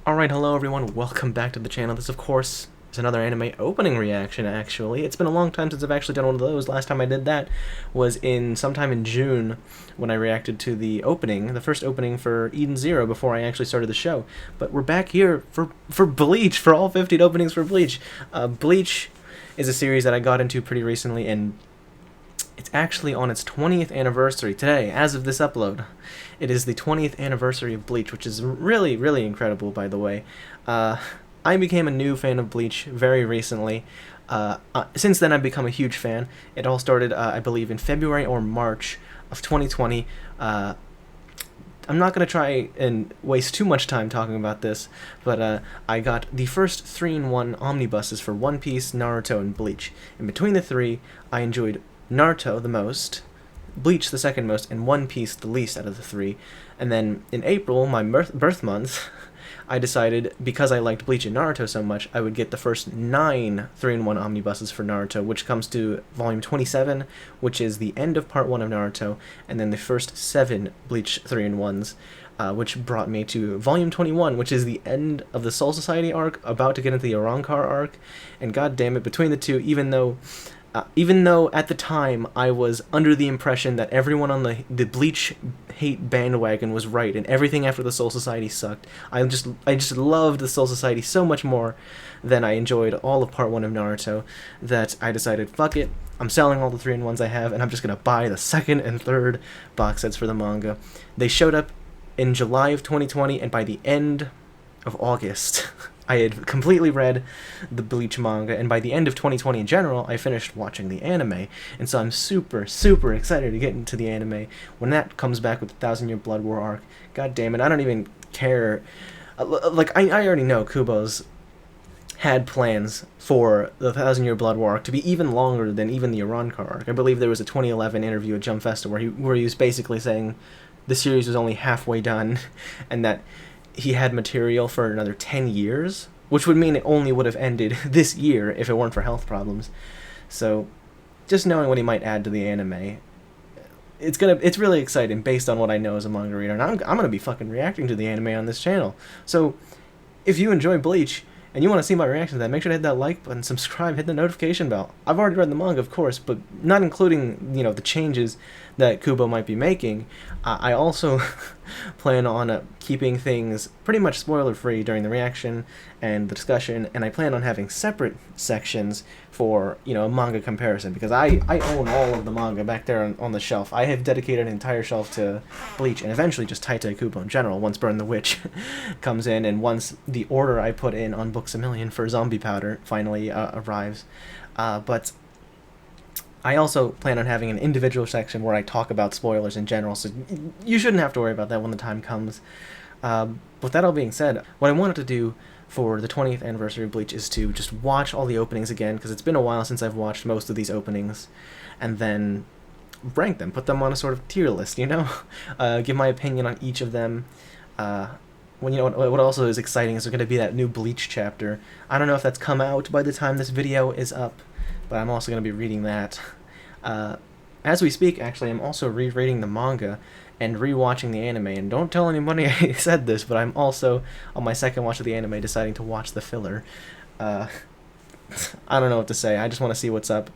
Alright, hello everyone, welcome back to the channel. This, of course, is another anime opening reaction, actually. It's been a long time since I've actually done one of those. Last time I did that was sometime in June, when I reacted to the opening, the first opening for Eden Zero, before I actually started the show. But we're back here for Bleach, for all 15 openings for Bleach. Bleach is a series that I got into pretty recently, and it's actually on its 20th anniversary today, as of this upload. It is the 20th anniversary of Bleach, which is really, really incredible, by the way. I became a new fan of Bleach very recently. Since then, I've become a huge fan. It all started, I believe, in February or March of 2020. I'm not going to try and waste too much time talking about this, but I got the first 3-in-1 omnibuses for One Piece, Naruto, and Bleach. In between the three, I enjoyed Naruto the most, Bleach the second most, and One Piece the least out of the three. And then in April, my birth month, I decided, because I liked Bleach and Naruto so much, I would get the first 9 3-in-1 omnibuses for Naruto, which comes to volume 27, which is the end of part 1 of Naruto, and then the first 7 Bleach 3-in-1s, which brought me to volume 21, which is the end of the Soul Society arc, about to get into the Arrancar arc, and god damn it, between the two, even though at the time I was under the impression that everyone on the Bleach hate bandwagon was right and everything after the Soul Society sucked, I just loved the Soul Society so much more than I enjoyed all of part 1 of Naruto, that I decided, fuck it, I'm selling all the 3-in-1s I have and I'm just gonna buy the second and third box sets for the manga. They showed up in July of 2020, and by the end of August I had completely read the Bleach manga, and by the end of 2020 in general, I finished watching the anime, and so I'm super, super excited to get into the anime when that comes back with the 1,000 Year Blood War arc. God damn it, I don't even care. Like, I already know Kubo's had plans for the 1,000 Year Blood War arc to be even longer than even the Arrancar arc. I believe there was a 2011 interview at Jump Festa where he was basically saying the series was only halfway done, and that he had material for another 10 years, which would mean it only would have ended this year if it weren't for health problems. So, just knowing what he might add to the anime, it's really exciting based on what I know as a manga reader, and I'm gonna be fucking reacting to the anime on this channel. So, if you enjoy Bleach and you want to see my reaction to that, make sure to hit that like button, subscribe, hit the notification bell. I've already read the manga, of course, but not including, you know, the changes that Kubo might be making. I also plan on keeping things pretty much spoiler-free during the reaction and the discussion, and I plan on having separate sections for, you know, a manga comparison, because I own all of the manga back there on the shelf. I have dedicated an entire shelf to Bleach, and eventually just Taitai Kubo in general, once Burn the Witch comes in, and once the order I put in on Books A Million for Zombie Powder finally arrives. But I also plan on having an individual section where I talk about spoilers in general, so you shouldn't have to worry about that when the time comes. With that all being said, what I wanted to do for the 20th anniversary of Bleach is to just watch all the openings again, because it's been a while since I've watched most of these openings, and then rank them, put them on a sort of tier list, you know? Give my opinion on each of them. When, you know, what also is exciting is there's going to be that new Bleach chapter. I don't know if that's come out by the time this video is up, but I'm also going to be reading that. As we speak, actually, I'm also rereading the manga and rewatching the anime, and don't tell anybody I said this, but I'm also, on my second watch of the anime, deciding to watch the filler. I don't know what to say, I just want to see what's up,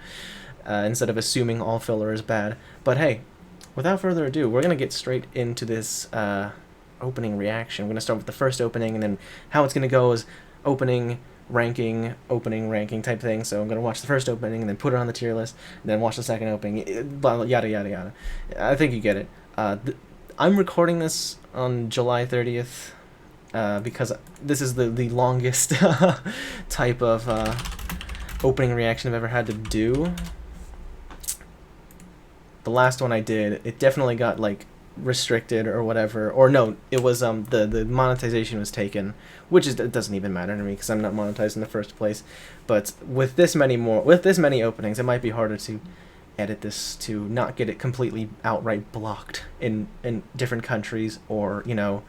instead of assuming all filler is bad. But hey, without further ado, we're going to get straight into this opening reaction. We're going to start with the first opening, and then how it's going to go is opening ranking type thing. So I'm going to watch the first opening and then put it on the tier list, and then watch the second opening, yada yada yada. I think you get it. I'm recording this on July 30th because this is the longest type of opening reaction I've ever had to do. The last one I did, it definitely got like restricted or whatever, or no, it was the monetization was taken, which it doesn't even matter to me because I'm not monetized in the first place. But with this many openings, it might be harder to edit this to not get it completely outright blocked in different countries, or, you know,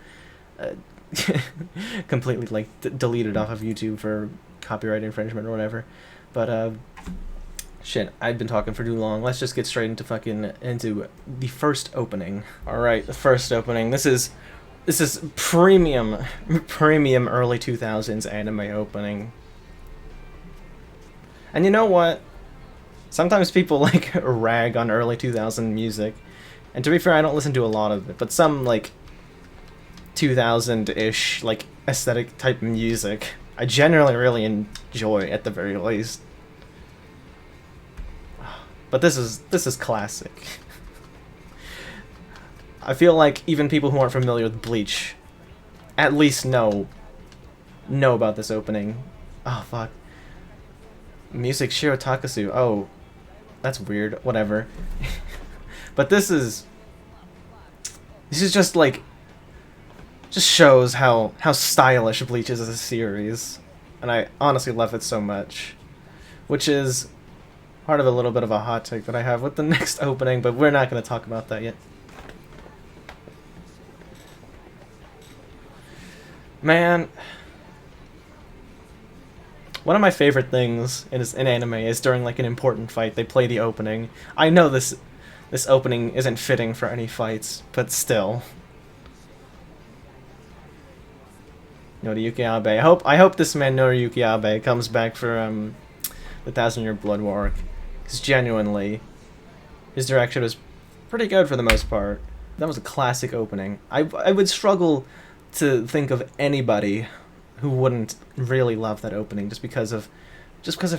completely like deleted off of YouTube for copyright infringement or whatever. But shit, I've been talking for too long. Let's just get straight into the first opening. Alright, the first opening. This is This is premium early 2000s anime opening. And you know what? Sometimes people like rag on early 2000 music. And to be fair, I don't listen to a lot of it, but some like 2000-ish like aesthetic type music I generally really enjoy at the very least. But this is classic. I feel like even people who aren't familiar with Bleach at least know about this opening. Oh fuck. Music Shiro Takasu. Oh, that's weird. Whatever. But this is just like just shows how stylish Bleach is as a series, and I honestly love it so much, which is part of a little bit of a hot take that I have with the next opening, but we're not going to talk about that yet. Man, one of my favorite things in anime is during like an important fight, they play the opening. I know this opening isn't fitting for any fights, but still. Noriyuki Abe. I hope this man Noriyuki Abe comes back for the 1,000-Year Blood War arc, because genuinely, his direction was pretty good for the most part. That was a classic opening. I would struggle to think of anybody who wouldn't really love that opening just because of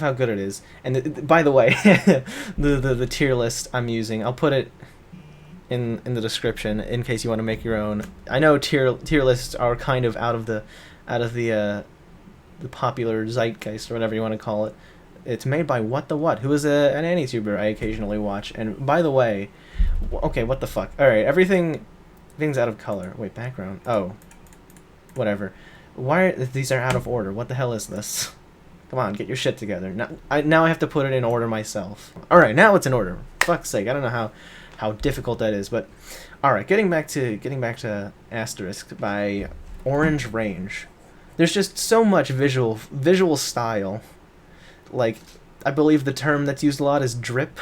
how good it is. And by the way, the tier list I'm using, I'll put it in the description in case you want to make your own. I know tier lists are kind of out of the popular zeitgeist or whatever you want to call it. It's made by What the What, who is an anituber I occasionally watch. And by the way, okay, what the fuck? All right, everything's out of color. Wait, background. Oh, whatever. Why these are out of order? What the hell is this? Come on, get your shit together. Now I have to put it in order myself. All right, now it's in order. Fuck's sake, I don't know how difficult that is, but all right. Getting back to Asterisk by Orange Range. There's just so much visual style. Like, I believe the term that's used a lot is drip.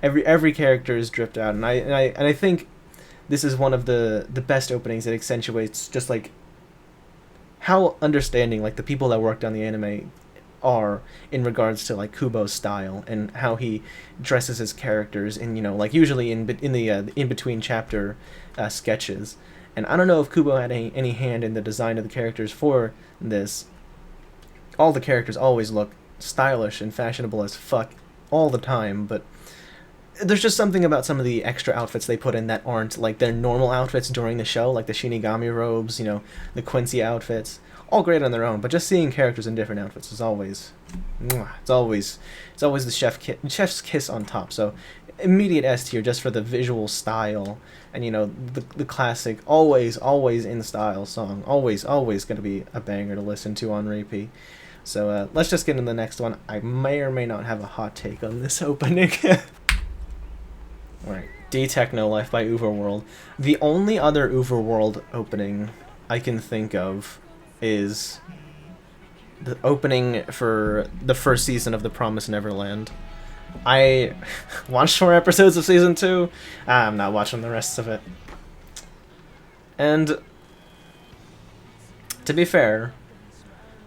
every character is dripped out, and I think this is one of the best openings that accentuates just like how understanding like the people that worked on the anime are in regards to like Kubo's style and how he dresses his characters in, you know, like usually in the in between chapter sketches. And I don't know if Kubo had any hand in the design of the characters for this. All the characters always look stylish and fashionable as fuck all the time, but there's just something about some of the extra outfits they put in that aren't like their normal outfits during the show, like the Shinigami robes, you know, the Quincy outfits, all great on their own, but just seeing characters in different outfits is always, it's always the chef's kiss on top. So immediate S tier just for the visual style and, you know, the classic always in style song, always gonna be a banger to listen to on repeat. So let's just get into the next one. I may or may not have a hot take on this opening. Alright, D-Techno Life by Overworld. The only other Overworld opening I can think of is the opening for the first season of The Promised Neverland. I watched 4 episodes of season 2. I'm not watching the rest of it. And to be fair,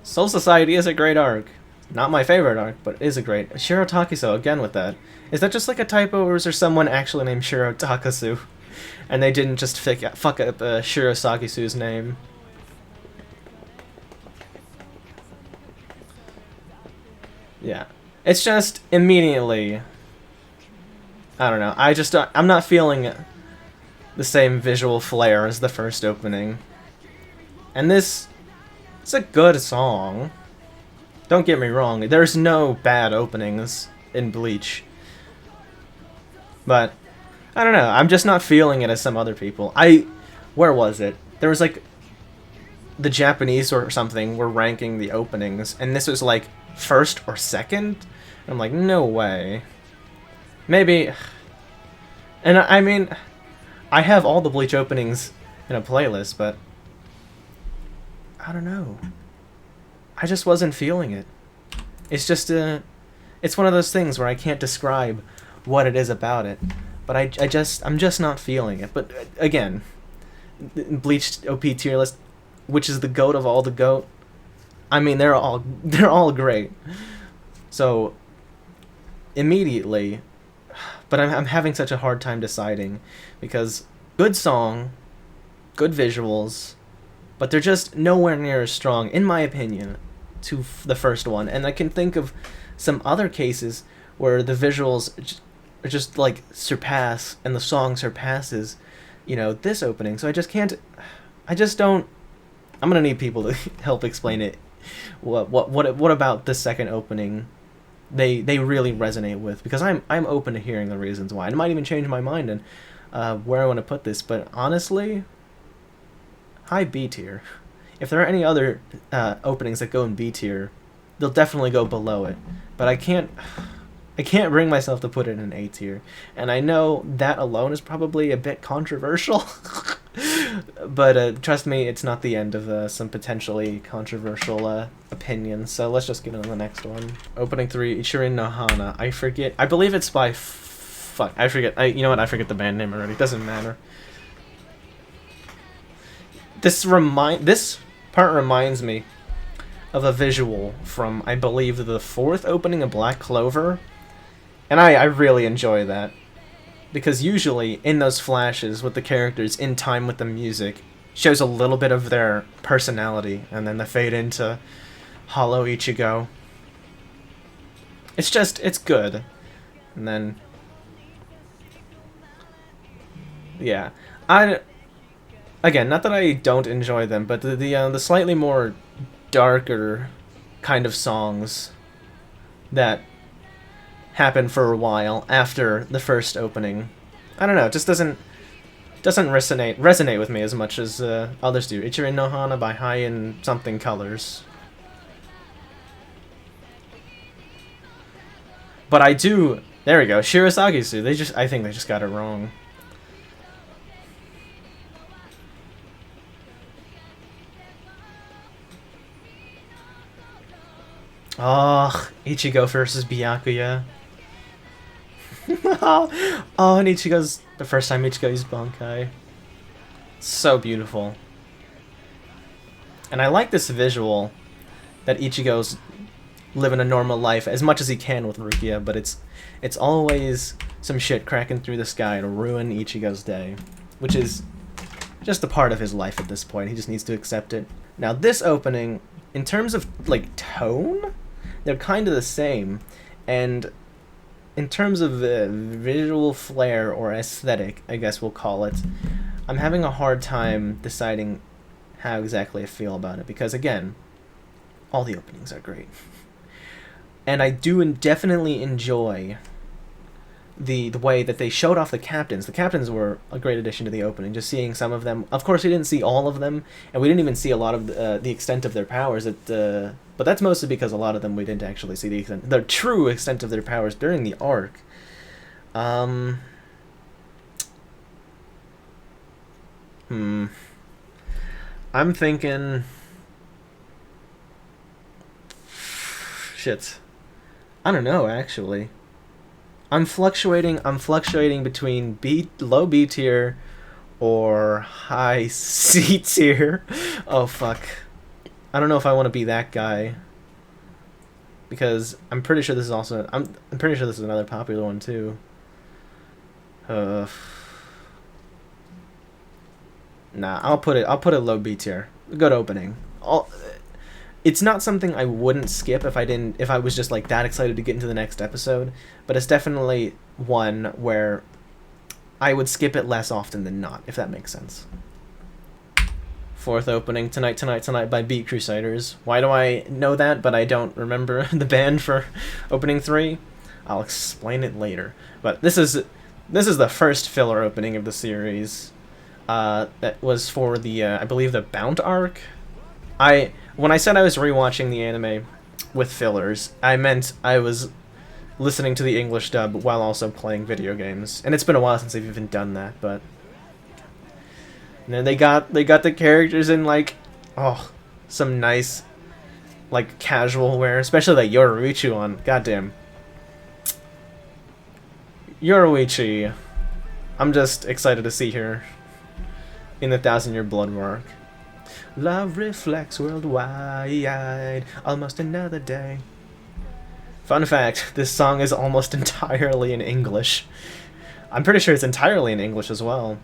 Soul Society is a great arc. Not my favorite arc, but it is a great. Shiro Takiso, again with that. Is that just like a typo, or is there someone actually named Shiro Takasu? And they didn't just fuck up Shiro Sakisu's name? Yeah. It's just immediately, I don't know, I'm not feeling the same visual flair as the first opening. And it's a good song. Don't get me wrong, there's no bad openings in Bleach. But, I don't know, I'm just not feeling it as some other people. Where was it? There was like, the Japanese or something were ranking the openings, and this was like first or second? I'm like, no way. Maybe. And I mean, I have all the Bleach openings in a playlist, but I don't know. I just wasn't feeling it. It's just it's one of those things where I can't describe what it is about it, but I'm just not feeling it. But again, Bleach OP tier list, which is the GOAT of all the GOAT. I mean, they're all great. So immediately, but I'm having such a hard time deciding because good song, good visuals, but they're just nowhere near as strong, in my opinion, to the first one. And I can think of some other cases where the visuals just like surpass and the song surpasses, this opening. So I just don't. I'm gonna need people to help explain it. What about the second opening? They really resonate with, because I'm open to hearing the reasons why. And it might even change my mind and where I want to put this. But honestly, high B tier. If there are any other openings that go in B tier, they'll definitely go below it. But I can't bring myself to put it in A tier. And I know that alone is probably a bit controversial. But trust me, it's not the end of some potentially controversial opinions. So let's just get on the next one. Opening 3, Ichirin no Hana. I forget. I believe it's by... Fuck, I forget. You know what? I forget the band name already. It doesn't matter. This part reminds me of a visual from, I believe, the 4th opening of Black Clover. And I really enjoy that. Because usually, in those flashes with the characters in time with the music, shows a little bit of their personality, and then the fade into Hollow Ichigo. It's good. And then... yeah. Again, not that I don't enjoy them, but the slightly more darker kind of songs that happen for a while after the first opening, I don't know, it just doesn't resonate with me as much as others do. Ichirin no Hana by High in something colors. But I do... there we go, Shirasagisu. I think they just got it wrong. Oh, Ichigo versus Byakuya. Oh, and Ichigo's... the first time Ichigo used Bankai. So beautiful. And I like this visual that Ichigo's living a normal life as much as he can with Rukia, but it's always some shit cracking through the sky to ruin Ichigo's day, which is just a part of his life at this point. He just needs to accept it. Now, this opening, in terms of, like, tone, they're kind of the same, and in terms of visual flair or aesthetic, I guess we'll call it, I'm having a hard time deciding how exactly I feel about it, because again, all the openings are great. And I do definitely enjoy the way that they showed off the captains. The captains were a great addition to the opening, just seeing some of them. Of course, we didn't see all of them, and we didn't even see a lot of the extent of their powers. But that's mostly because a lot of them we didn't actually see the true extent of their powers during the arc. I'm thinking... shit. I don't know, actually. I'm fluctuating between low B tier or high C tier. Oh fuck. I don't know if I want to be that guy, because I'm pretty sure this is also I'm pretty sure this is another popular one too. Nah, I'll put it low B tier. Good opening. It's not something I wouldn't skip if I was just like that excited to get into the next episode, but it's definitely one where I would skip it less often than not, if that makes sense. 4th opening, Tonight by Beat Crusaders. Why do I know that, but I don't remember the band for opening 3? I'll explain it later. But this is the first filler opening of the series. That was for the I believe the Bount arc. When I said I was rewatching the anime with fillers, I meant I was listening to the English dub while also playing video games. And it's been a while since they've even done that, but... and then they got the characters in, like, some nice, like, casual wear, especially that Yoruichi one. Goddamn. Yoruichi. I'm just excited to see her in the 1,000-year blood mark. Love reflects worldwide, almost another day. Fun fact, this song is almost entirely in English. I'm pretty sure it's entirely in English as well.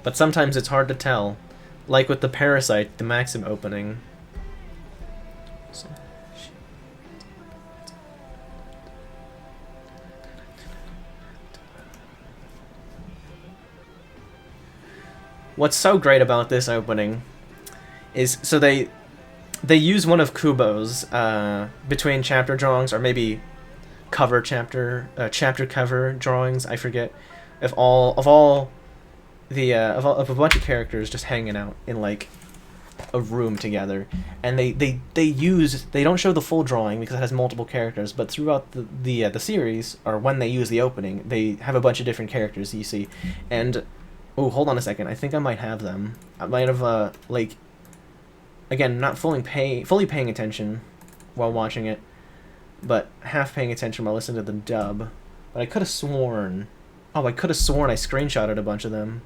But sometimes it's hard to tell. Like with the Parasite, the Maxim opening. What's so great about this opening is, so they use one of Kubo's between chapter drawings, or maybe cover chapter cover drawings. I forget. Of a bunch of characters just hanging out in like a room together, and they don't show the full drawing because it has multiple characters, but throughout the series, or when they use the opening, they have a bunch of different characters you see. And oh, hold on a second, I think I might have them. I might have like, again, not fully paying attention while watching it, but half paying attention while listening to the dub. But I could have sworn, I screenshotted a bunch of them.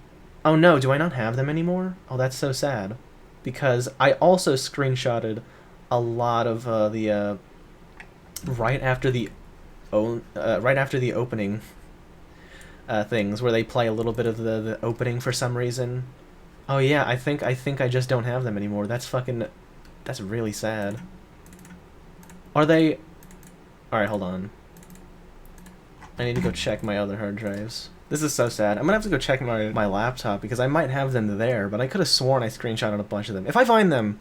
Oh no, do I not have them anymore? Oh, that's so sad. Because I also screenshotted a lot of the right after the opening things, where they play a little bit of the opening for some reason. Oh yeah, I think I just don't have them anymore. That's really sad. Are they? All right, hold on. I need to go check my other hard drives. This is so sad. I'm gonna have to go check my laptop because I might have them there, but I could have sworn I screenshotted a bunch of them. If I find them,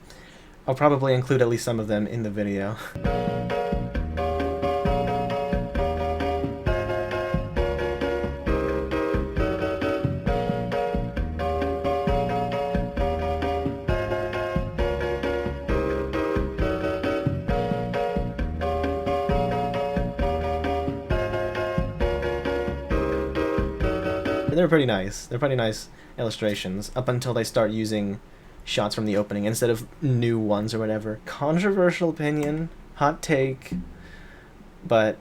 I'll probably include at least some of them in the video. They're pretty nice. They're pretty nice illustrations, up until they start using shots from the opening instead of new ones or whatever. Controversial opinion, hot take, but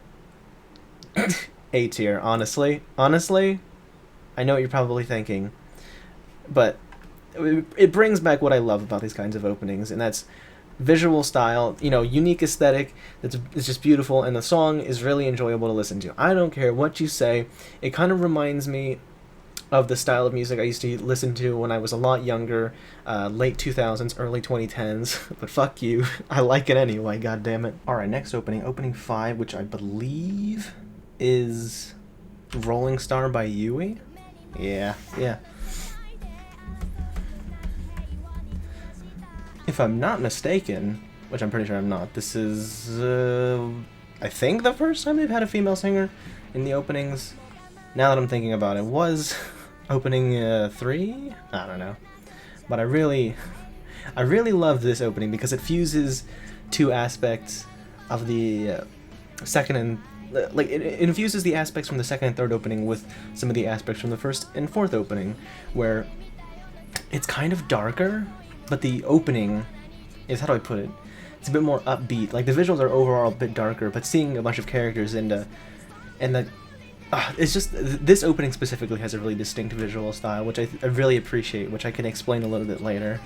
A tier, honestly. Honestly, I know what you're probably thinking, but it brings back what I love about these kinds of openings, and that's visual style, unique aesthetic, it's just beautiful, and the song is really enjoyable to listen to. I don't care what you say. It kind of reminds me of the style of music I used to listen to when I was a lot younger, late 2000s, early 2010s, but fuck you, I like it anyway, goddammit. Alright, next opening 5, which I believe is Rolling Star by Yui? Yeah. If I'm not mistaken, which I'm pretty sure I'm not, this is, I think the first time they've had a female singer in the openings. Now that I'm thinking about it, was opening 3? I don't know. But I really loved this opening because it fuses two aspects of the second and it infuses the aspects from the second and third opening with some of the aspects from the first and fourth opening, where it's kind of darker, but the opening is, how do I put it? It's a bit more upbeat. Like, the visuals are overall a bit darker, but seeing a bunch of characters it's just, this opening specifically has a really distinct visual style, which I really appreciate, which I can explain a little bit later.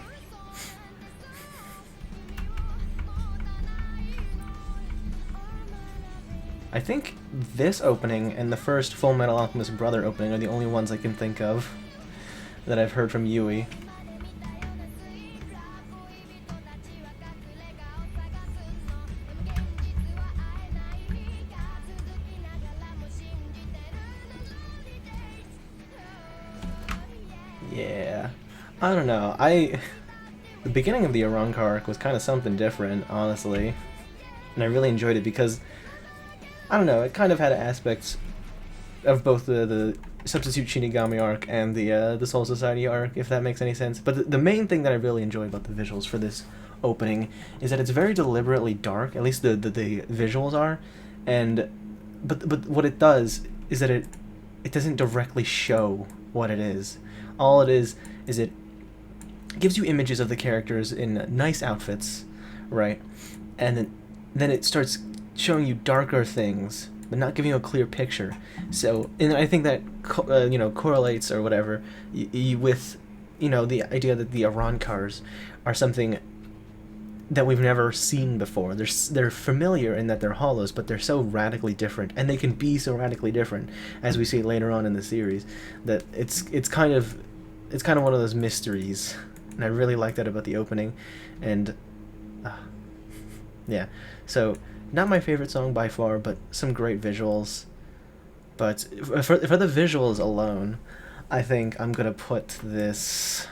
I think this opening and the first Full Metal Alchemist Brother opening are the only ones I can think of that I've heard from Yui. Yeah, I don't know. The beginning of the Aranka arc was kind of something different, honestly, and I really enjoyed it because, I don't know, it kind of had aspects of both the Substitute Shinigami arc and the Soul Society arc, if that makes any sense. But the main thing that I really enjoy about the visuals for this opening is that it's very deliberately dark. At least the visuals are, but what it does is that it doesn't directly show what it is. All it is it gives you images of the characters in nice outfits, right? And then it starts showing you darker things, but not giving you a clear picture. So, and I think that correlates or whatever with you know, the idea that the Arankars are something that we've never seen before. They're familiar in that they're hollows, but they're so radically different, and they can be so radically different, as we see later on in the series, that it's kind of one of those mysteries, and I really like that about the opening, and yeah. So not my favorite song by far, but some great visuals. But for the visuals alone, I think I'm gonna put this.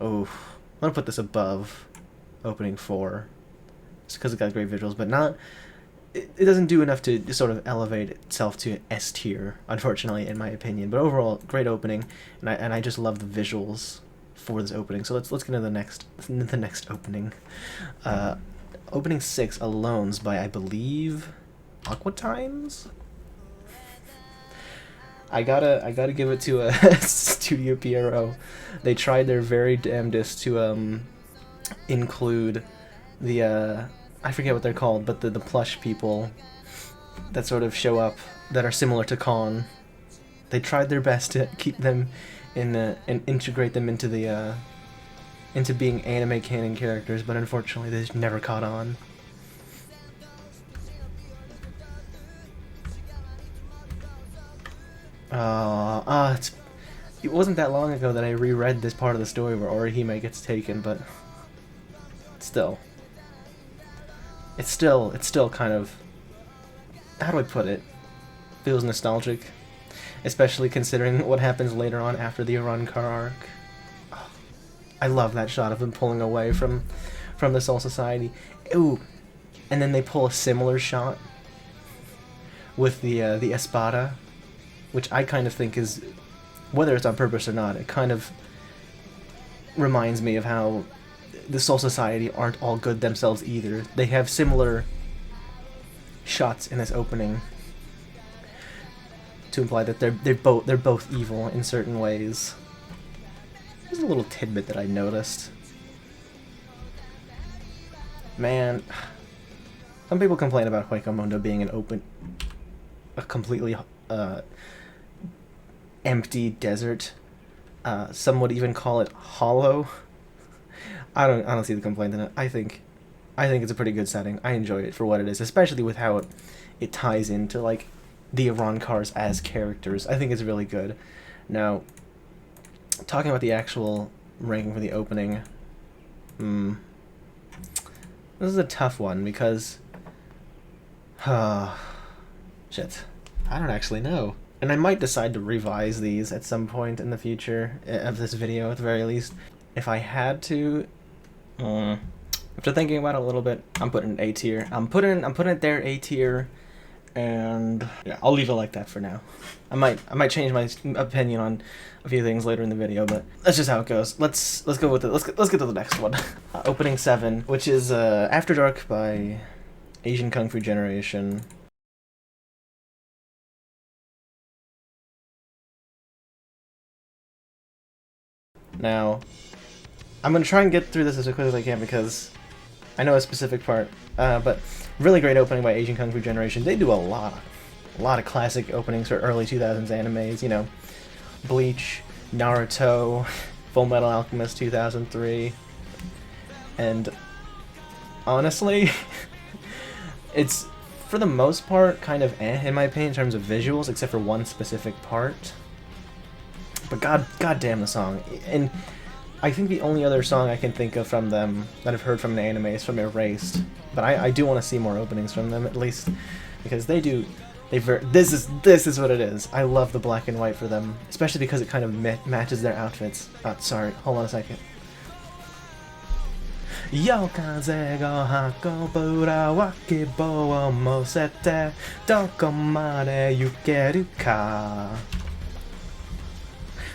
Oh, I'm gonna put this above opening 4, just because it got great visuals, but not. It doesn't do enough to sort of elevate itself to S tier, unfortunately, in my opinion. But overall, great opening, and I just love the visuals for this opening. So let's get into the next opening. Opening 6, Alones by, I believe, Aqua Times. I gotta give it to Studio Pierrot. They tried their very damnedest to include the I forget what they're called, but the plush people that sort of show up that are similar to Kon. They tried their best to keep them in and integrate them into the into being anime canon characters, but unfortunately they just never caught on. It wasn't that long ago that I reread this part of the story where Orihime gets taken, but still. It's still kind of, how do I put it? Feels nostalgic, especially considering what happens later on after the Arankar arc. Oh, I love that shot of them pulling away from the Soul Society. Ooh, and then they pull a similar shot with the Espada, which I kind of think is, whether it's on purpose or not, it kind of reminds me of how the Soul Society aren't all good themselves either. They have similar shots in this opening to imply that they're both evil in certain ways. There's a little tidbit that I noticed. Man, some people complain about Hueco being a completely empty desert. Some would even call it hollow. I don't see the complaint in it. I think it's a pretty good setting. I enjoy it for what it is, especially with how it ties into like the Arankars as characters. I think it's really good. Now, talking about the actual ranking for the opening, this is a tough one because shit, I don't actually know. And I might decide to revise these at some point in the future of this video, at the very least. If I had to, after thinking about it a little bit, I'm putting it A tier. I'm putting it there A tier, and yeah, I'll leave it like that for now. I might change my opinion on a few things later in the video, but that's just how it goes. Let's go with it. Let's get to the next one. Opening 7, which is After Dark by Asian Kung Fu Generation. Now, I'm going to try and get through this as quickly as I can because I know a specific part, but really great opening by Asian Kung Fu Generation. They do a lot of classic openings for early 2000s animes, you know, Bleach, Naruto, Full Metal Alchemist 2003, and honestly, it's, for the most part, kind of in my opinion, in terms of visuals, except for one specific part. But god damn the song. And I think the only other song I can think of from them that I've heard from an anime is from Erased. But I do want to see more openings from them, at least, because this is what it is. I love the black and white for them, especially because it kind of matches their outfits. Sorry, hold on a second. Yokaze ga hakobura wakibo wo mosete doko made yukeru ka.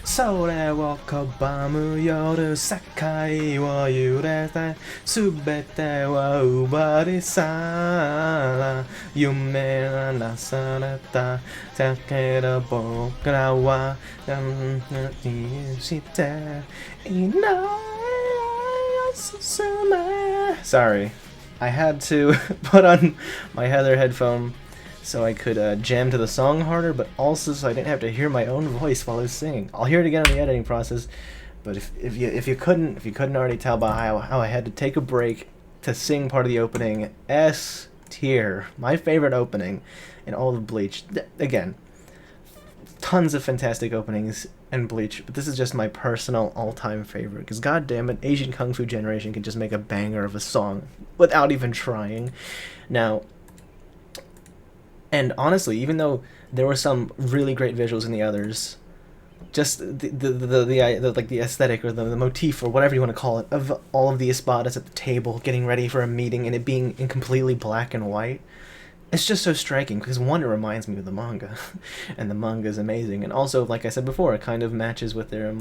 それを拒む夜世界を揺れて全ては奪い去ら夢はなされただけど僕らは何していない進め Sorry, I had to put on my Heather headphone so I could jam to the song harder, but also so I didn't have to hear my own voice while I was singing. I'll hear it again in the editing process, But if you couldn't already tell by how I had to take a break to sing part of the opening, S tier, my favorite opening in all of Bleach. Again, tons of fantastic openings in Bleach, but this is just my personal all-time favorite, because goddamn it, Asian Kung Fu Generation can just make a banger of a song without even trying. Now, and honestly, even though there were some really great visuals in the others, just the like the aesthetic or the motif or whatever you want to call it of all of the espadas at the table getting ready for a meeting and it being in completely black and white, it's just so striking, because one, it reminds me of the manga, and the manga is amazing, and also, like I said before, it kind of matches with their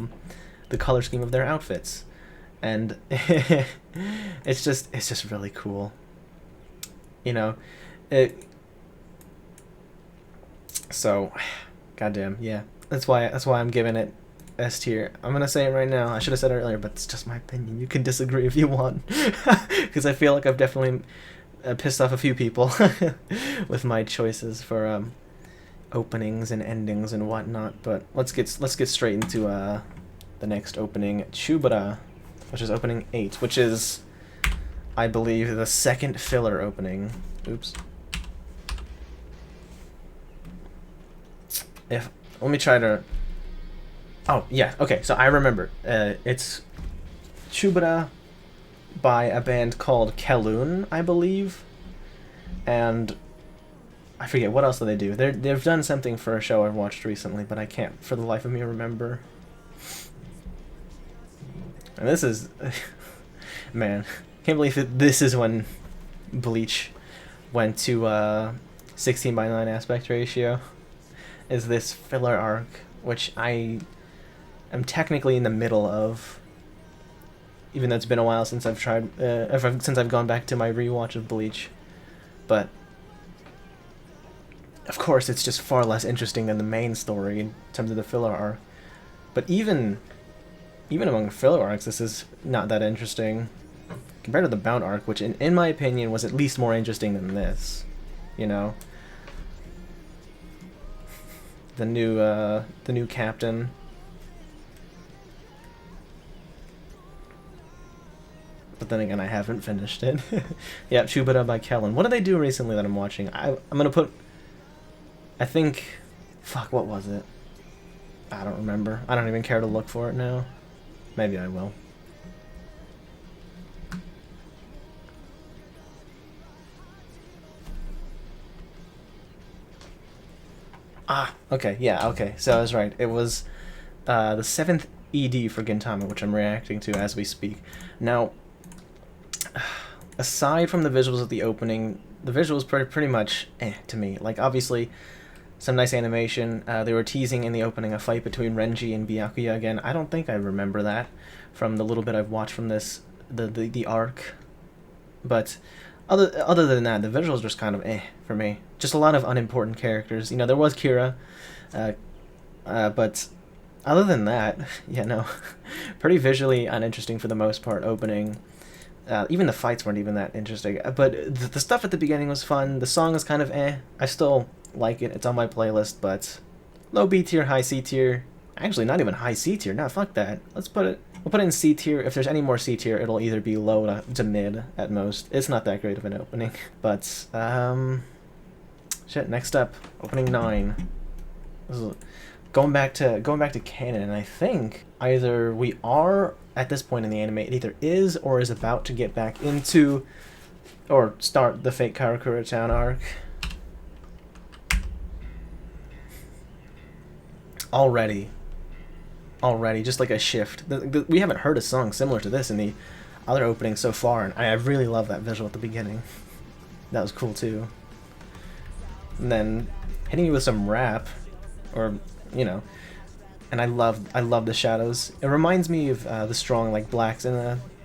the color scheme of their outfits, and it's just really cool, you know, it. So, goddamn, yeah, that's why I'm giving it S tier. I'm gonna say it right now. I should have said it earlier, but it's just my opinion. You can disagree if you want, because I feel like I've definitely pissed off a few people with my choices for openings and endings and whatnot. But let's get straight into the next opening, Chubara, which is opening 8, which is, I believe, the second filler opening. Oops. Let me try to. Oh yeah, okay. So I remember. It's Chubara by a band called Kelun, I believe, and I forget what else do they do. They've done something for a show I've watched recently, but I can't for the life of me remember. And this is, man, can't believe that this is when Bleach went to 16:9 aspect ratio. Is this filler arc, which I am technically in the middle of. Even though it's been a while since I've tried, since I've gone back to my rewatch of Bleach, but of course it's just far less interesting than the main story in terms of the filler arc. But even among filler arcs, this is not that interesting compared to the Bound arc, which in my opinion was at least more interesting than this. You know, the new captain. But then again, I haven't finished it. Yeah, Chubara by Kellen. What did they do recently that I'm watching? I'm gonna put. I think. Fuck, what was it? I don't remember. I don't even care to look for it now. Maybe I will. Ah, okay, yeah, okay. So I was right. It was the 7th ED for Gintama, which I'm reacting to as we speak. Now, aside from the visuals of the opening, the visuals pretty much to me. Like, obviously, some nice animation. They were teasing in the opening a fight between Renji and Byakuya again. I don't think I remember that from the little bit I've watched from this, the arc. But other than that, the visuals just kind of for me. Just a lot of unimportant characters. You know, there was Kira, but other than that, yeah, no, pretty visually uninteresting for the most part. Opening. Even the fights weren't even that interesting. But the stuff at the beginning was fun. The song is kind of I still like it. It's on my playlist, but low B tier, high C tier. Actually, not even high C tier. No, fuck that. We'll put it in C tier. If there's any more C tier, it'll either be low to mid at most. It's not that great of an opening. But, shit, next up. Opening 9. This is going back to canon, and I think either we are at this point in the anime, it either is or is about to get back into or start the Fate Karakura Town arc. Already, just like a shift. We haven't heard a song similar to this in the other openings so far, and I really love that visual at the beginning. That was cool too. And then hitting you with some rap, or you know, and I love the shadows. It reminds me of the strong like blacks in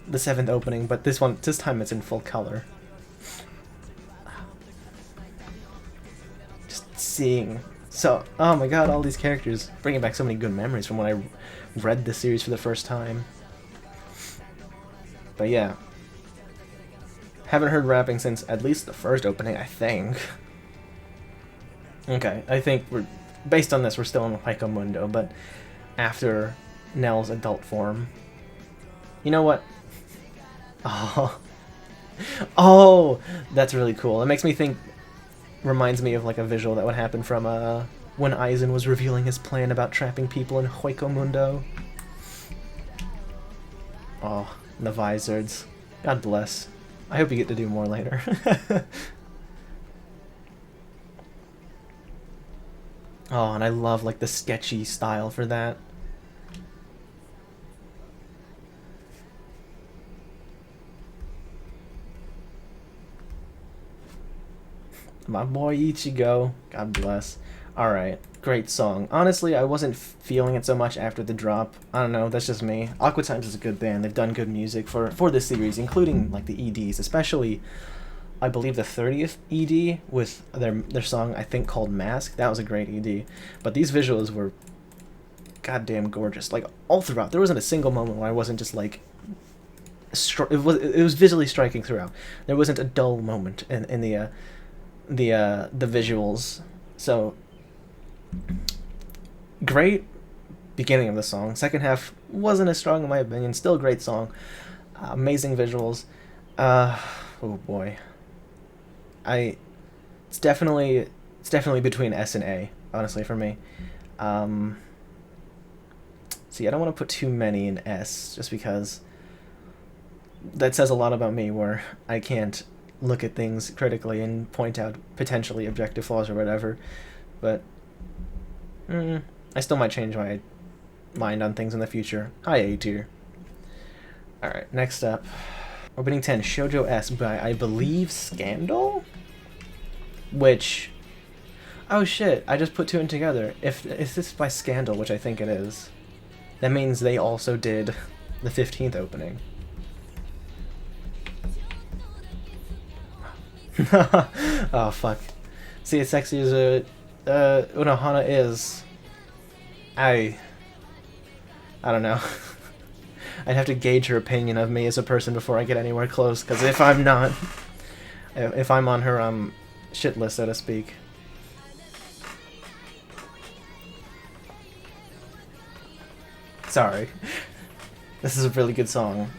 the 7th opening, but this time it's in full color. Just seeing. So, oh my god, all these characters, bringing back so many good memories from when I read this series for the first time. But yeah, haven't heard rapping since at least the first opening, I think. Okay, I think based on this, we're still in Haiku Mundo, but after Nell's adult form. You know what? Oh. Oh, that's really cool. It makes me think, reminds me of like a visual that would happen from when Aizen was revealing his plan about trapping people in Hueco Mundo. Oh, and the Vizards. God bless. I hope you get to do more later. Oh, and I love like the sketchy style for that. My boy Ichigo. God bless. Alright, great song. Honestly, I wasn't feeling it so much after the drop. I don't know, that's just me. Aqua Times is a good band. They've done good music for this series, including like the EDs, especially I believe the 30th ED with their song I think called Mask. That was a great ED. But these visuals were goddamn gorgeous. Like all throughout. There wasn't a single moment where I wasn't just like it was visually striking throughout. There wasn't a dull moment in the visuals. So great beginning of the song. Second half wasn't as strong in my opinion. Still a great song. Amazing visuals. Oh boy. It's definitely between S and A, honestly, for me. See, I don't want to put too many in S just because that says a lot about me, where I can't look at things critically and point out potentially objective flaws or whatever. But I still might change my mind on things in the future. Hi, A tier. Alright, next up. Opening 10, Shoujo S by, I believe, Scandal? Which... Oh shit, I just put two in together. If this is by Scandal, which I think it is, that means they also did the 15th opening. Oh fuck. See, as sexy as Unohana is, I don't know. I'd have to gauge her opinion of me as a person before I get anywhere close, because if I'm not, if I'm on her shit list, so to speak. Sorry. This is a really good song.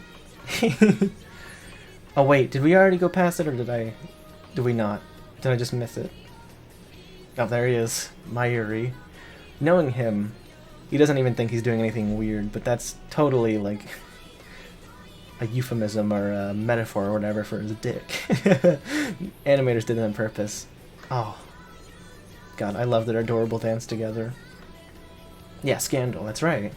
Oh wait, did we already go past it, or did we not? Did I just miss it? Oh, there he is. Mayuri. Knowing him, he doesn't even think he's doing anything weird, but that's totally like a euphemism or a metaphor or whatever for his dick. Animators did it on purpose. Oh. God, I love their adorable dance together. Yeah, Scandal, that's right.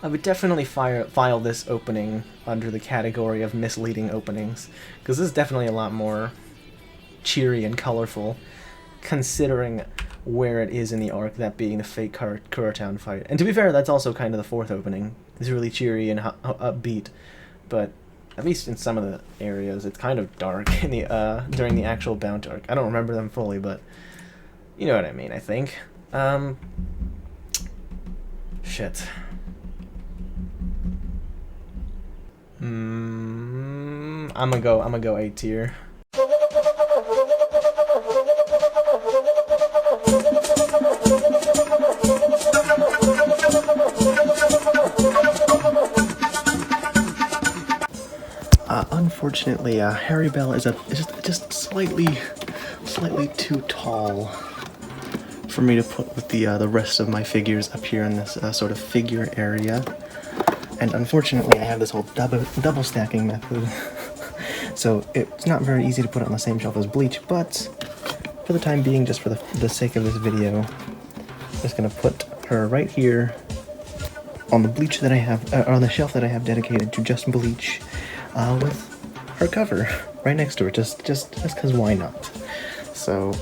I would definitely file this opening under the category of misleading openings, because this is definitely a lot more cheery and colorful, considering where it is in the arc, that being the fake Kuratown fight. And to be fair, that's also kind of the fourth opening. It's really cheery and upbeat, but at least in some of the areas, it's kind of dark in the during the actual Bound arc. I don't remember them fully, but you know what I mean, I think. Shit. I'm gonna go A tier. Unfortunately, Harribel is just slightly too tall for me to put with the rest of my figures up here in this sort of figure area. And unfortunately, I have this whole double stacking method, so it's not very easy to put it on the same shelf as Bleach, but for the time being, just for the sake of this video, I'm just going to put her right here on the Bleach that I have, on the shelf that I have dedicated to just Bleach, with her cover right next to her, just because why not? So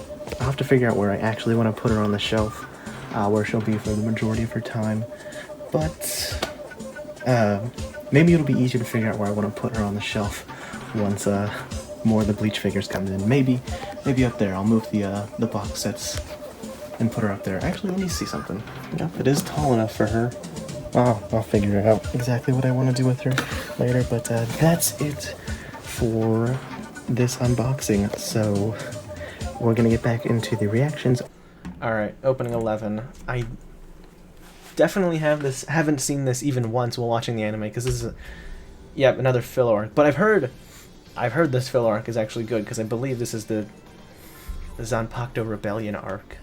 I'll have to figure out where I actually want to put her on the shelf, where she'll be for the majority of her time, but... maybe it'll be easier to figure out where I want to put her on the shelf once more of the Bleach figures come in. Maybe up there. I'll move the box sets and put her up there. Actually, let me see something. Yep, it is tall enough for her. Oh, I'll figure out exactly what I want to do with her later, but that's it for this unboxing, so we're gonna get back into the reactions. Alright, opening 11. I definitely haven't seen this even once while watching the anime, because this is another filler arc. But I've heard this filler arc is actually good, because I believe this is the Zanpakuto Rebellion arc,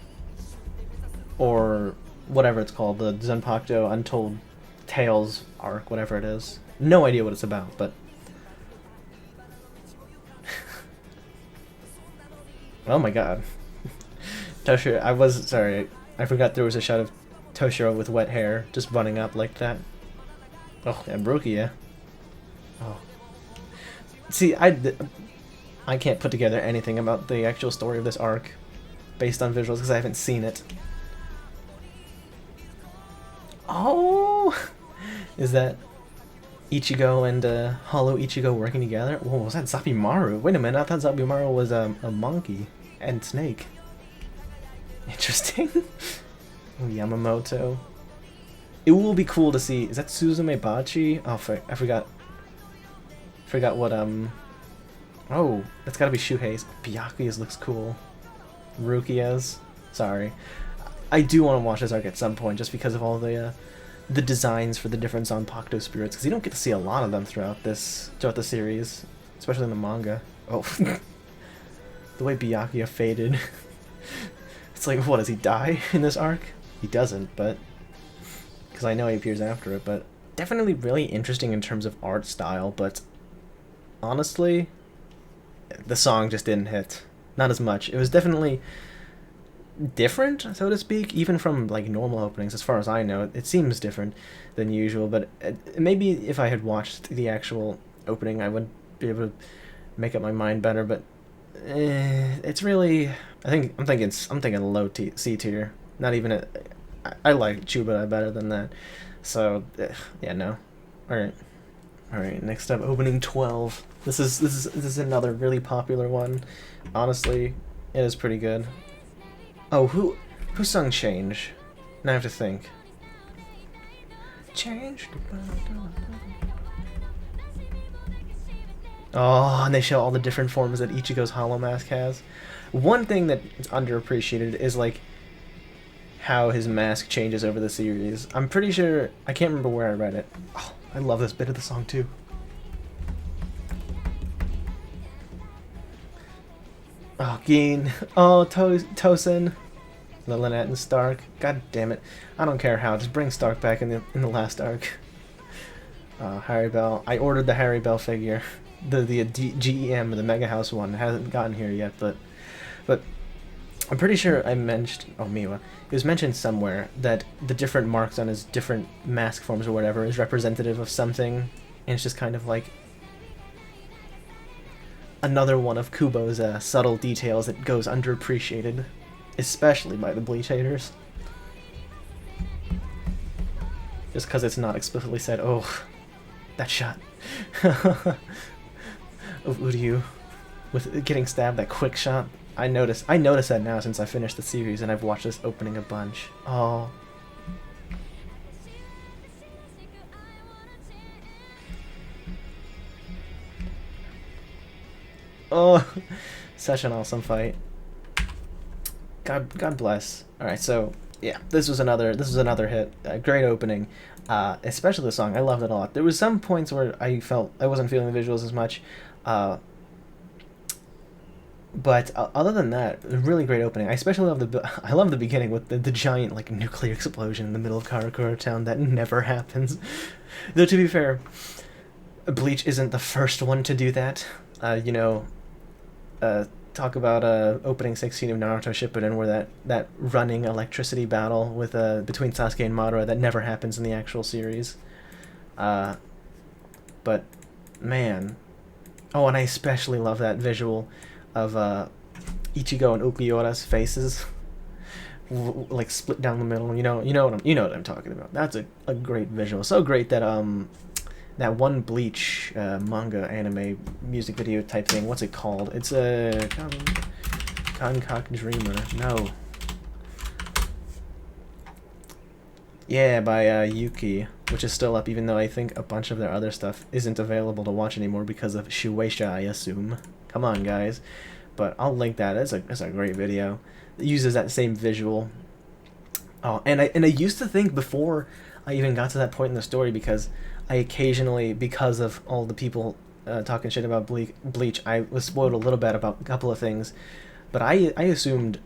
or whatever it's called, the Zanpakuto Untold Tales arc, whatever it is. No idea what it's about, but oh my god. Toshiro, I forgot there was a shot of Toshiro with wet hair, just bunning up like that. Oh, and Brokia. Oh. See, I can't put together anything about the actual story of this arc based on visuals because I haven't seen it. Oh! Is that Ichigo and Hollow Ichigo working together? Whoa, was that Zabimaru? Wait a minute, I thought Zabimaru was a monkey and snake. Interesting. Oh, Yamamoto. It will be cool to see. Is that Suzume Bachi? Oh, I forgot. Forgot what Oh, that's gotta be Shuhei's. Byakuya's looks cool. Rukia's. Sorry. I do want to watch this arc at some point just because of all the designs for the different Zanpakuto spirits, because you don't get to see a lot of them throughout the series, especially in the manga. Oh, the way Byakuya faded. It's like, what, does he die in this arc? He doesn't, but because I know he appears after it. But definitely really interesting in terms of art style. But honestly, the song just didn't hit. Not as much. It was definitely different, so to speak, even from like normal openings. As far as I know, it seems different than usual. But maybe if I had watched the actual opening, I would be able to make up my mind better. But it's really, I'm thinking low C tier. Not even I like Chubara better than that. So yeah, no. All right. Next up, opening 12. This is another really popular one. Honestly, it is pretty good. Oh, who sung Change? Now I have to think. Change. Oh, and they show all the different forms that Ichigo's hollow mask has. One thing that is underappreciated is like how his mask changes over the series. I'm pretty sure, I can't remember where I read it. Oh, I love this bit of the song too. Oh, Gin. Oh, Tosen. Lynette and Stark. God damn it. I don't care how. Just bring Stark back in the last arc. Harribel. I ordered the Harribel figure. The GEM, the Mega House one. It hasn't gotten here yet, but I'm pretty sure I mentioned, oh, Miwa. It was mentioned somewhere that the different marks on his different mask forms or whatever is representative of something, and it's just kind of like another one of Kubo's subtle details that goes underappreciated, especially by the Bleach haters. Just because it's not explicitly said, oh, that shot of Uryu with getting stabbed, that quick shot. I noticed that now since I finished the series and I've watched this opening a bunch. Oh. Oh, such an awesome fight. God bless. All right, so yeah, this was another hit. Great opening, especially the song. I loved it a lot. There was some points where I felt I wasn't feeling the visuals as much, but other than that, really great opening. I especially love the beginning with the giant like nuclear explosion in the middle of Karakura Town that never happens. Though to be fair, Bleach isn't the first one to do that. Talk about opening 16 of Naruto Shippuden, where that running electricity battle with between Sasuke and Madara that never happens in the actual series. But man, oh, and I especially love that visual of Ichigo and Ukiyora's faces, like split down the middle. You know what I'm talking about. That's a great visual. So great that that one Bleach manga anime music video type thing, what's it called? It's a Hancock Dreamer. No. Yeah, by Yuki, which is still up, even though I think a bunch of their other stuff isn't available to watch anymore because of Shueisha, I assume. Come on, guys. But I'll link that. It's a great video. It uses that same visual. Oh, and I used to think before I even got to that point in the story, because I occasionally, because of all the people talking shit about Bleach, I was spoiled a little bit about a couple of things. But I assumed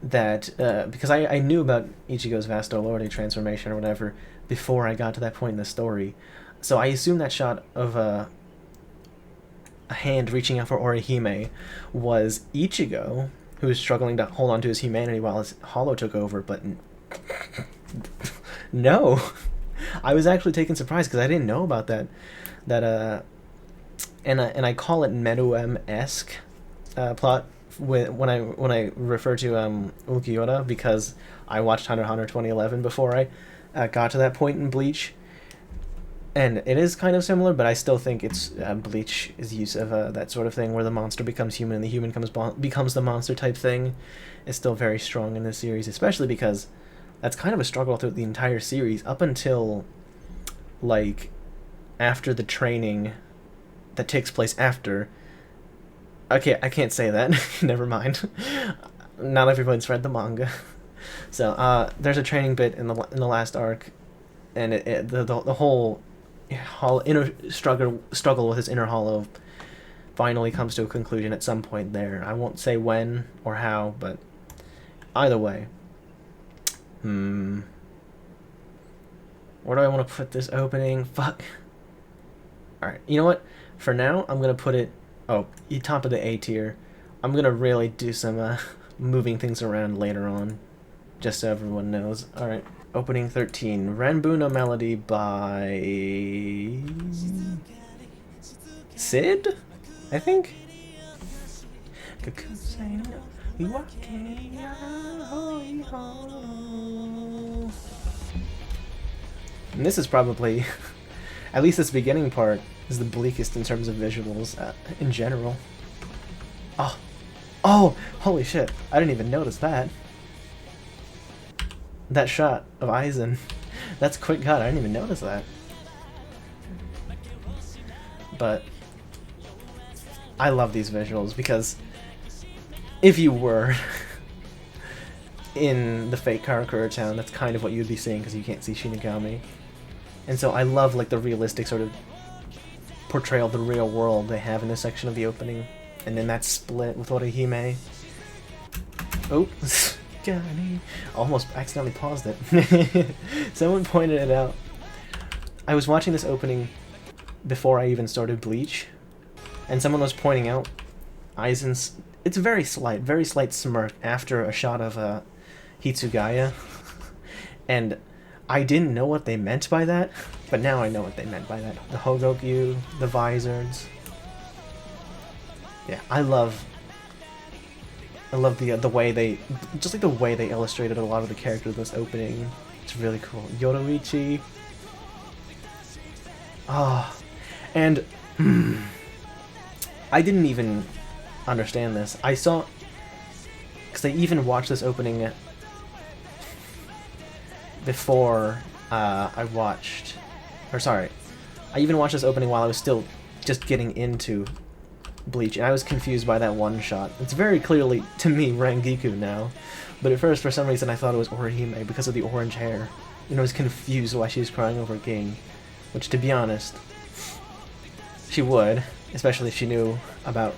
that, because I knew about Ichigo's Vasto Lorde transformation or whatever before I got to that point in the story. So I assumed that shot of a hand reaching out for Orihime was Ichigo, who was struggling to hold on to his humanity while his hollow took over, but no. I was actually taken surprised because I didn't know about that. And I call it Meruem-esque plot when I refer to Ulquiorra, because I watched Hunter x Hunter 2011 before I got to that point in Bleach. And it is kind of similar, but I still think it's Bleach's use of that sort of thing where the monster becomes human and the human becomes the monster type thing is still very strong in this series, especially because that's kind of a struggle through the entire series up until, like, after the training that takes place after. Okay, I can't say that. Never mind. Not everyone's read the manga. So there's a training bit in the last arc, and the whole inner struggle with his inner hollow finally comes to a conclusion at some point there. I won't say when or how, but either way. Where do I want to put this opening? Fuck. Alright, you know what? For now, I'm going to put it... Oh, top of the A tier. I'm going to really do some moving things around later on, just so everyone knows. Alright, opening 13. Ranbuna Melody by... Sid? I think? And this is probably, at least this beginning part, is the bleakest in terms of visuals in general. Oh, holy shit, I didn't even notice that. That shot of Aizen, that's quick cut, I didn't even notice that. But I love these visuals because if you were in the fake Karakura town, that's kind of what you'd be seeing because you can't see Shinigami. And so I love like the realistic sort of portrayal of the real world they have in this section of the opening. And then that split with Orihime. Oh, almost accidentally paused it. Someone pointed it out. I was watching this opening before I even started Bleach, and someone was pointing out Aizen's... It's a very slight smirk after a shot of Hitsugaya. And I didn't know what they meant by that, but now I know what they meant by that. The Hogokyu, the visors. Yeah, I love the way they... Just like the way they illustrated a lot of the characters in this opening. It's really cool. Yoruichi. Ah. And... I didn't even understand this. I saw... Because I even watched this opening before I watched... Or sorry. I even watched this opening while I was still just getting into Bleach, and I was confused by that one shot. It's very clearly, to me, Rangiku now. But at first, for some reason, I thought it was Orihime because of the orange hair. And I was confused why she was crying over Ging. Which, to be honest, she would. Especially if she knew about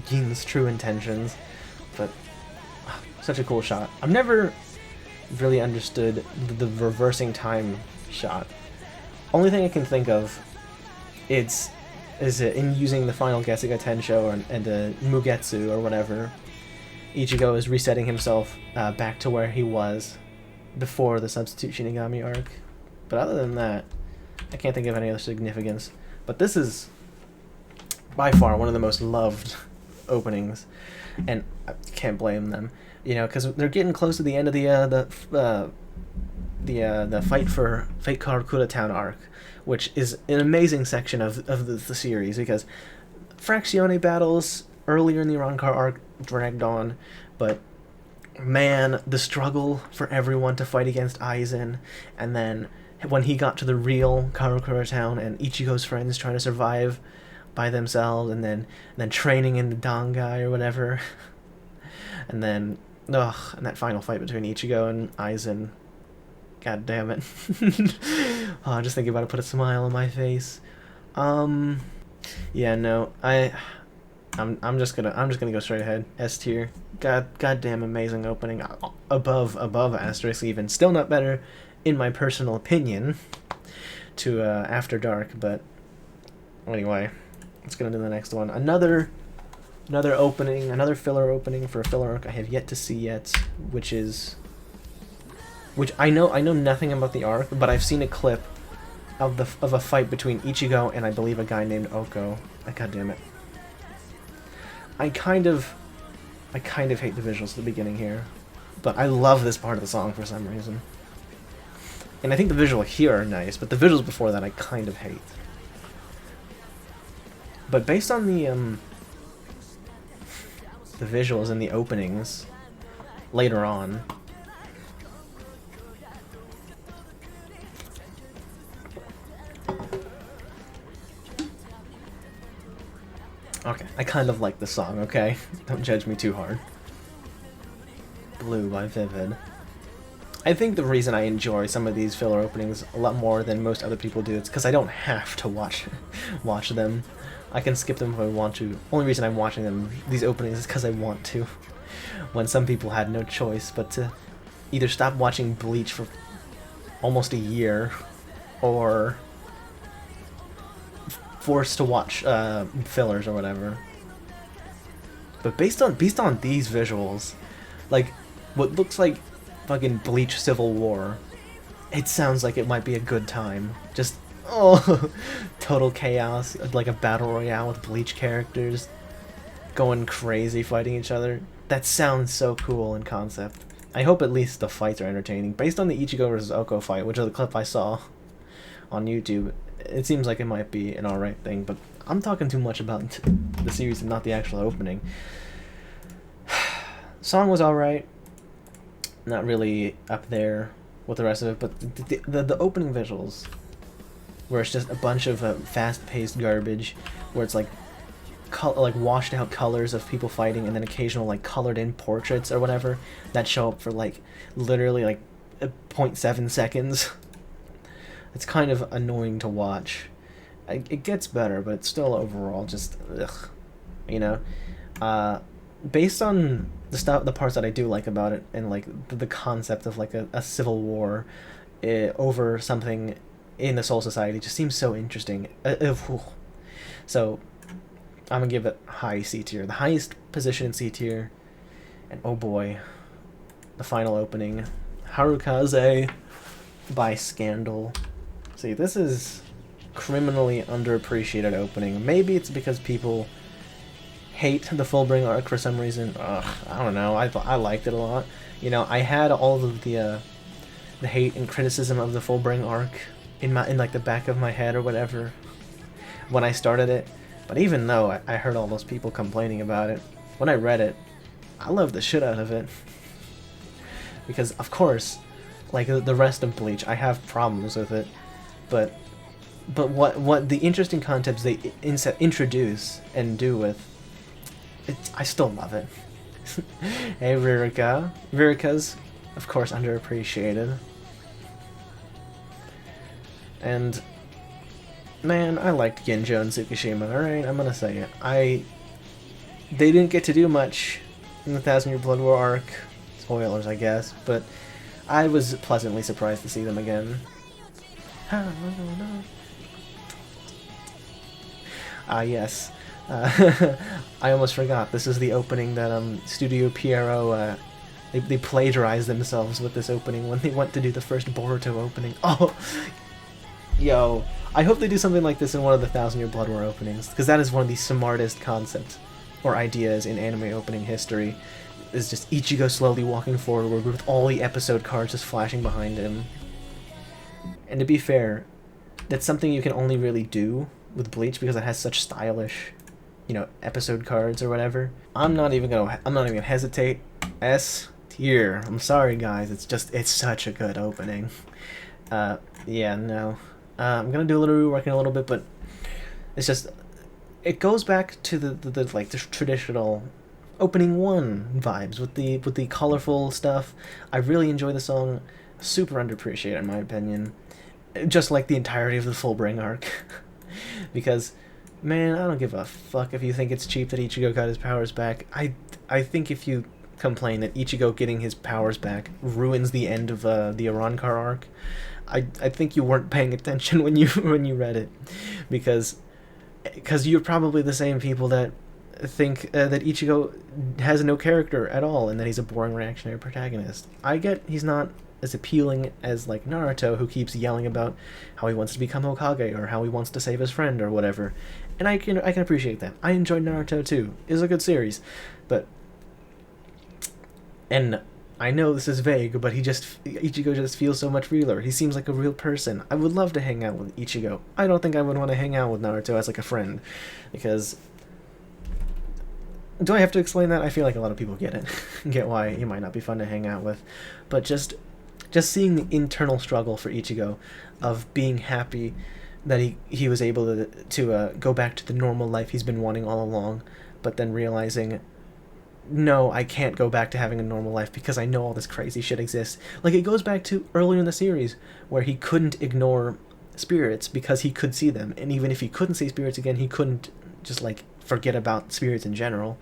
Ging's true intentions. But, such a cool shot. I've never really understood the reversing time shot. Only thing I can think of is in using the final Gesuga Tensho and Mugetsu or whatever, Ichigo is resetting himself back to where he was before the Substitute Shinigami arc. But other than that, I can't think of any other significance. But this is by far one of the most loved openings, and I can't blame them, you know, because they're getting close to the end of the fight for Fate Karakura Town arc, which is an amazing section of the series, because Fraccione battles earlier in the Arrancar arc dragged on, but man, the struggle for everyone to fight against Aizen, and then when he got to the real Karakura Town and Ichigo's friends trying to survive by themselves, and then training in the Dangai or whatever, and then and that final fight between Ichigo and Aizen. God damn it. Oh, just thinking about it put a smile on my face. Yeah, no, I'm just gonna go straight ahead. S tier. Goddamn amazing opening. Above asterisk even. Still not better, in my personal opinion, to After Dark, but anyway, let's get into the next one. Another opening, another filler opening for a filler arc I have yet to see yet, which I know nothing about the arc, but I've seen a clip of a fight between Ichigo and I believe a guy named Oko. God damn it. I kind of hate the visuals at the beginning here, but I love this part of the song for some reason. And I think the visuals here are nice, but the visuals before that I kind of hate. But based on the visuals and the openings later on, okay, I kind of like the song, okay? Don't judge me too hard. Blue by Vivid. I think the reason I enjoy some of these filler openings a lot more than most other people do is because I don't have to watch them. I can skip them if I want to. Only reason I'm watching them, these openings, is because I want to. When some people had no choice but to either stop watching Bleach for almost a year, or forced to watch fillers or whatever. But based on these visuals, like what looks like fucking Bleach Civil War, it sounds like it might be a good time. Just total chaos, like a battle royale with Bleach characters going crazy fighting each other. That sounds so cool in concept. I hope at least the fights are entertaining. Based on the Ichigo vs. Oko fight, which is the clip I saw on YouTube, it seems like it might be an alright thing, but I'm talking too much about the series and not the actual opening. Song was alright. Not really up there with the rest of it, but the opening visuals, where it's just a bunch of fast-paced garbage, where it's like washed out colors of people fighting, and then occasional like colored in portraits or whatever that show up for like literally like 0.7 seconds. It's kind of annoying to watch. It gets better, but it's still overall just ugh, you know. Based on the parts that I do like about it, and like the concept of like a civil war over something in the Soul Society, just seems so interesting. So I'm gonna give it high C tier, the highest position in C tier. And oh boy, the final opening, Harukaze by Scandal. See, this is criminally underappreciated opening. Maybe it's because people hate the Fullbring arc for some reason. I don't know. I liked it a lot. You know, I had all of the hate and criticism of the Fullbring arc in like the back of my head or whatever when I started it. But even though I heard all those people complaining about it, when I read it, I loved the shit out of it. Because of course, like the rest of Bleach, I have problems with it. But what the interesting concepts they introduce and do with it, I still love it. Hey Ririka. Ririka's, of course, underappreciated. And man, I liked Genjo and Tsukushima, alright? I'm gonna say it. They didn't get to do much in the 1,000 Year Blood War arc. Spoilers, I guess, but I was pleasantly surprised to see them again. Yes. I almost forgot. This is the opening that Studio Pierrot, they plagiarized themselves with this opening when they went to do the first Boruto opening. Oh! Yo, I hope they do something like this in one of the 1,000 Year Blood War openings, because that is one of the smartest concepts or ideas in anime opening history. Is just Ichigo slowly walking forward with all the episode cards just flashing behind him. And to be fair, that's something you can only really do with Bleach because it has such stylish, you know, episode cards or whatever. I'm not even gonna hesitate. S tier. I'm sorry guys, it's such a good opening. Yeah, no. I'm gonna do a little reworking a little bit, but it's just it goes back to the like the traditional opening one vibes with the colorful stuff. I really enjoy the song. Super underappreciated in my opinion. Just like the entirety of the Fullbring arc. Because, man, I don't give a fuck if you think it's cheap that Ichigo got his powers back. I think if you complain that Ichigo getting his powers back ruins the end of the Arrancar arc, I think you weren't paying attention when you read it, because you're probably the same people that think that Ichigo has no character at all and that he's a boring reactionary protagonist. I get he's not as appealing as like Naruto, who keeps yelling about how he wants to become Hokage or how he wants to save his friend or whatever, and I can appreciate that. I enjoyed Naruto too. It's a good series, but and I know this is vague, but Ichigo just feels so much realer. He seems like a real person. I would love to hang out with Ichigo. I don't think I would want to hang out with Naruto as like a friend, because do I have to explain that? I feel like a lot of people get it, get why he might not be fun to hang out with, but just seeing the internal struggle for Ichigo of being happy that he was able to go back to the normal life he's been wanting all along, but then realizing, no, I can't go back to having a normal life because I know all this crazy shit exists. Like, it goes back to earlier in the series where he couldn't ignore spirits because he could see them, and even if he couldn't see spirits again, he couldn't just like forget about spirits in general.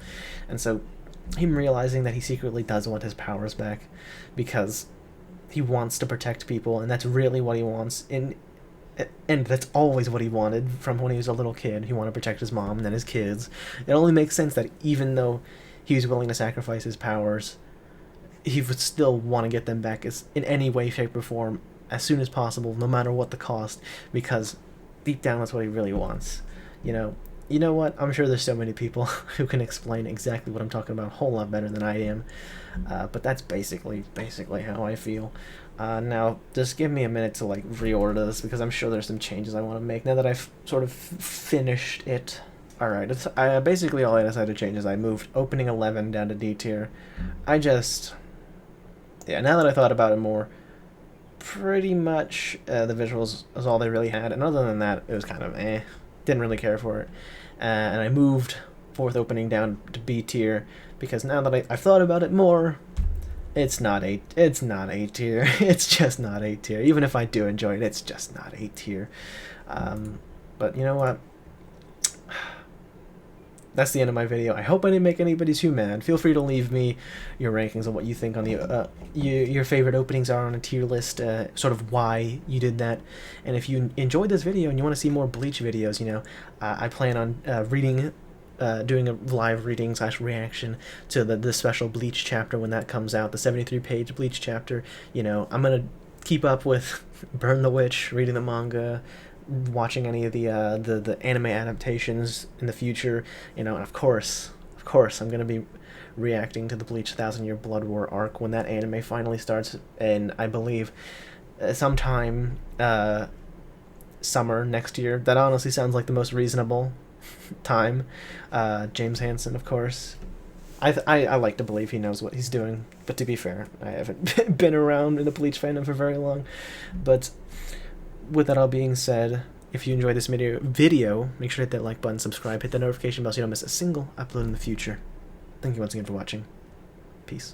And so him realizing that he secretly does want his powers back because he wants to protect people, and that's really what he wants, and that's always what he wanted from when he was a little kid. He wanted to protect his mom and then his kids. It only makes sense that even though he was willing to sacrifice his powers, he would still want to get them back in any way, shape, or form as soon as possible, no matter what the cost, because deep down that's what he really wants. You know what? I'm sure there's so many people who can explain exactly what I'm talking about a whole lot better than I am. But that's basically how I feel. Now, just give me a minute to like reorder this, because I'm sure there's some changes I want to make now that I've sort of finished it. Alright, basically all I decided to change is I moved opening 11 down to D tier. Yeah, now that I thought about it more, pretty much the visuals was all they really had, and other than that, it was kind of didn't really care for it. And I moved fourth opening down to B tier, because now that I've thought about it more, it's not A tier. It's just not A tier. Even if I do enjoy it, it's just not A tier. But you know what? That's the end of my video. I hope I didn't make anybody too mad. Feel free to leave me your rankings of what you think on the your favorite openings are on a tier list, sort of why you did that. And if you enjoyed this video and you want to see more Bleach videos, I plan on doing a live reading / reaction to the special Bleach chapter when that comes out, the 73-page Bleach chapter. I'm gonna keep up with Burn the Witch, reading the manga, watching any of the anime adaptations in the future, and of course I'm gonna be reacting to the Bleach 1000-Year Blood War arc when that anime finally starts, and I believe sometime summer next year. That honestly sounds like the most reasonable time. James Hansen, of course. I like to believe he knows what he's doing, but to be fair, I haven't been around in the Bleach fandom for very long. But with that all being said, if you enjoyed this video, make sure to hit that like button, subscribe, hit the notification bell so you don't miss a single upload in the future. Thank you once again for watching. Peace.